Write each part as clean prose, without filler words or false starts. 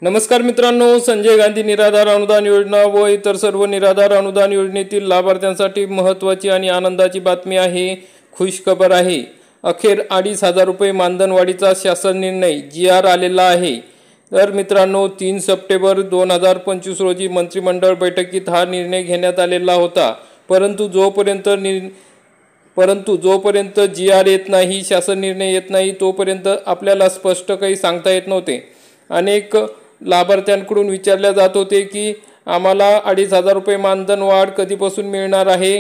नमस्कार मित्रांनो, संजय गांधी निराधार अनुदान योजना व इतर सर्व निराधार अनुदान योजनेतील लाभार्थ्यांसाठी महत्त्वाची आणि आनंदाची बातमी आहे। खुश खबर आहे। अखेर 2,500 रुपये मानधनवाढीचा शासन निर्णय GR आलेला आहे। तर मित्रांनो, 3 सप्टेंबर 2025 रोजी मंत्रिमंडळ बैठकीत हा निर्णय घेण्यात आलेला होता। परंतु जोपर्यंत GR येत नाही, शासन निर्णय येत नाही, तोपर्यंत आपल्याला स्पष्ट काही सांगता येत नव्हते। अनेक लाभार्थ्यांकडून विचारले जात होते की आम्हाला 2,500 रुपये मानधन वाढ कधीपासून मिळणार आहे,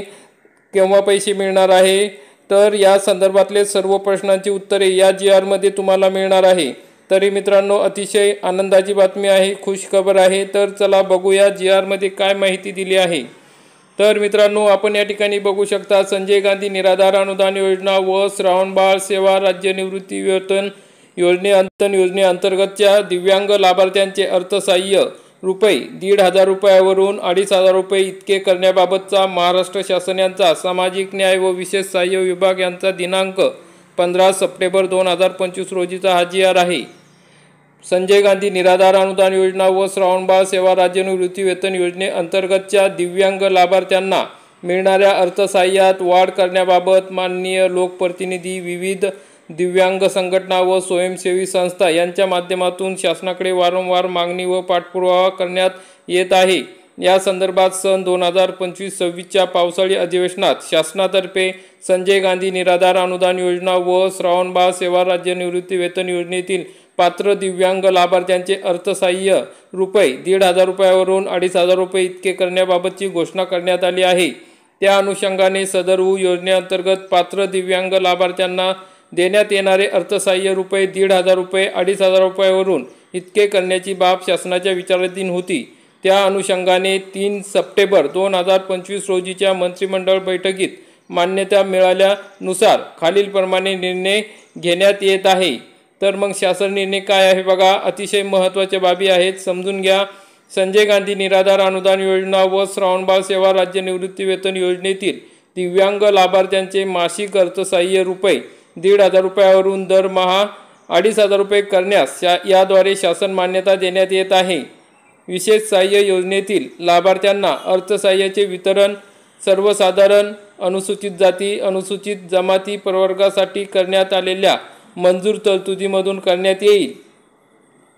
केव्हा पैसे मिळणार आहे। तर या संदर्भातले सर्व प्रश्नांची उत्तरे या GR मध्ये तुम्हाला मिळणार आहे। तरी मित्रांनो, अतिशय आनंदाची बातमी आहे, खुश खबर आहे। तर चला बघूया GR मध्ये काय माहिती दिली आहे। तर मित्रांनो, आपण या ठिकाणी बघू शकता, संजय गांधी निराधार अनुदान योजना व श्रावणबाळ सेवा राज्य निवृत्ती वेतन योजनेअंतर्गतच्या दिव्यांग लाभार्थ्यांचे अर्थसहाय्य रुपये 1,500 रुपयावरून 2,500 रुपये इतके करण्याबाबतचा महाराष्ट्र शासन यांचा सामाजिक न्याय व विशेष सहाय्य विभाग यांचा दिनांक 15 सप्टेंबर 2025 रोजीचा हा GR आहे। संजय गांधी निराधार अनुदान योजना व श्रावणबाळ सेवा राज्य निवृत्ती वेतन योजनेअंतर्गतच्या दिव्यांग लाभार्थ्यांना मिळणाऱ्या अर्थसहाय्यात वाढ करण्याबाबत माननीय लोकप्रतिनिधी, विविध दिव्यांग संघटना व स्वयंसेवी संस्था यांच्या माध्यमातून शासनाकडे वारंवार मागणी व पाठपुरावा करण्यात येत आहे। या संदर्भात सन 2025-26च्या पावसाळी अधिवेशनात शासनातर्फे संजय गांधी निराधार अनुदान योजना व श्रावणबाळ सेवा राज्य निवृत्ती वेतन योजनेतील पात्र दिव्यांग लाभार्थ्यांचे अर्थसहाय्य रुपये 1,500 रुपयावरून 2,500 रुपये इतके करण्याबाबतची घोषणा करण्यात आली आहे। त्या अनुषंगाने सदर योजनेअंतर्गत पात्र दिव्यांग लाभार्थ्यांना देण्यात येणारे अर्थसहाय्य रुपये 1,500 रुपये 2,500 रुपयावरून इतके करण्याची बाब शासनाच्या विचाराधीन होती। त्या अनुषंगाने 3 सप्टेंबर 2025 रोजीच्या मंत्रिमंडळ बैठकीत मान्यता मिळाल्यानुसार खालीलप्रमाणे निर्णय घेण्यात येत आहे। तर मग शासन निर्णय काय आहे बघा, अतिशय महत्त्वाच्या बाबी आहेत, समजून घ्या। संजय गांधी निराधार अनुदान योजना व श्रावणबाळ सेवा राज्य निवृत्ती वेतन योजनेतील दिव्यांग लाभार्थ्यांचे मासिक अर्थसहाय्य रुपये 1,500 रुपयावरून दरमहा 2,500 रुपये करण्यास याद्वारे शासन मान्यता देण्यात येत आहे। विशेष सहाय्य योजनेतील लाभार्थ्यांना अर्थसहाय्याचे वितरण सर्वसाधारण अनुसूचित जाती, अनुसूचित जमाती प्रवर्गासाठी करण्यात आलेल्या मंजूर तरतुदीमधून करण्यात येईल।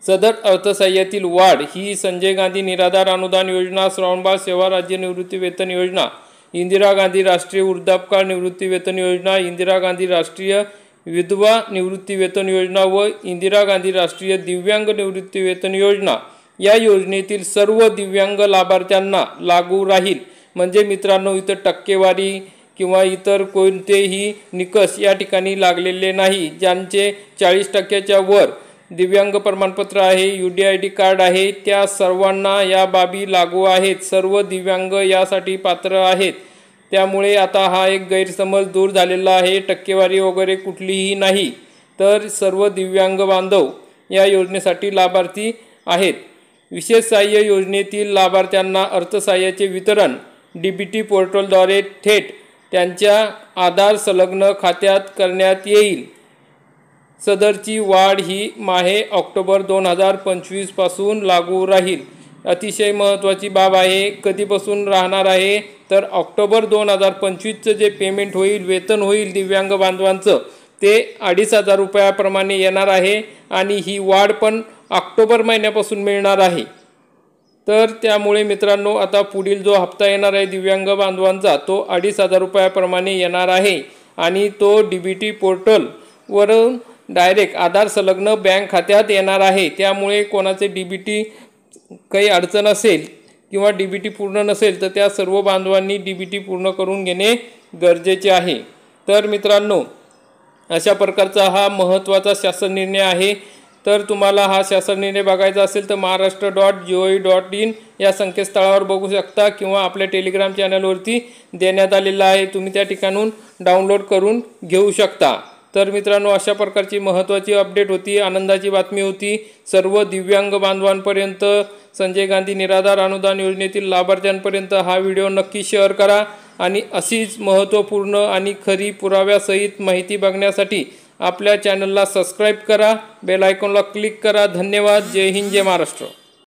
सदर अर्थसहाय्यातील वाढ ही संजय गांधी निराधार अनुदान योजना, श्रावणबाळ सेवा राज्य निवृत्ती वेतन योजना, इंदिरा गांधी राष्ट्रीय वृद्धापकाळ निवृत्ती वेतन योजना, इंदिरा गांधी राष्ट्रीय विधवा निवृत्ती वेतन योजना व इंदिरा गांधी राष्ट्रीय दिव्यांग निवृत्ती वेतन योजना या योजनेतील सर्व दिव्यांग लाभार्थ्यांना लागू राहील। म्हणजे मित्रांनो, इतर टक्केवारी किंवा इतर कोणतेही निकष या ठिकाणी लागलेले नाही। ज्यांचे 40% वर दिव्यांग प्रमाणपत्र आहे, UDID कार्ड आहे, त्या सर्वांना या बाबी लागू आहेत। सर्व दिव्यांग यासाठी पात्र आहेत। त्यामुळे आता हा एक गैरसमज दूर झालेला आहे, टक्केवारी वगैरे कुठलीही नाही। तर सर्व दिव्यांग बांधव या योजनेसाठी लाभार्थी आहेत। विशेष सहाय्य योजनेतील लाभार्थ्यांना अर्थसहाय्याचे वितरण DBT पोर्टलद्वारे थेट त्यांच्या आधार संलग्न खात्यात करण्यात येईल। सदरची वाढ ही माहे ऑक्टोबर 2025 पासून लागू राहील। अतिशय महत्त्वाची बाब आहे। कधीपासून राहणार आहे, तर ऑक्टोबर 2025चं जे पेमेंट होईल, वेतन होईल दिव्यांग बांधवांचं, ते 2,500 रुपयाप्रमाणे येणार आहे आणि ही वाढ पण ऑक्टोबर महिन्यापासून मिळणार आहे। तर त्यामुळे मित्रांनो, आता पुढील जो हप्ता येणार आहे दिव्यांग बांधवांचा, तो 2,500 रुपयाप्रमाणे येणार आहे आणि तो DBT पोर्टलवरून डायरेक्ट आधार संलग्न बँक खात्यात येणार आहे। त्यामुळे कोणाचे DBT काही अडचण असेल किंवा DBT पूर्ण नसेल, तर त्या सर्व बांधवांनी DBT पूर्ण करून घेणे गरजेचे आहे। तर मित्रांनो, अशा प्रकारचा हा महत्त्वाचा शासन निर्णय आहे। तर तुम्हाला हा शासन निर्णय बघायचा असेल तर महाराष्ट्र.gov.in या संकेतस्थळावर बघू शकता किंवा आपल्या टेलिग्राम चॅनलवरती देण्यात आलेला आहे, तुम्ही त्या ठिकाणून डाउनलोड करून घेऊ शकता। तर मित्रांनो, अशा प्रकारची महत्त्वाची अपडेट होती, आनंदाची बातमी होती। सर्व दिव्यांग बांधवांपर्यंत, संजय गांधी निराधार अनुदान योजनेतील लाभार्थ्यांपर्यंत हा व्हिडिओ नक्की शेअर करा आणि अशीच महत्त्वपूर्ण आणि खरी पुराव्यासहित माहिती बघण्यासाठी आपल्या चॅनलला सबस्क्राईब करा, बेल आयकॉनला क्लिक करा. धन्यवाद. जय हिंद, जय महाराष्ट्र.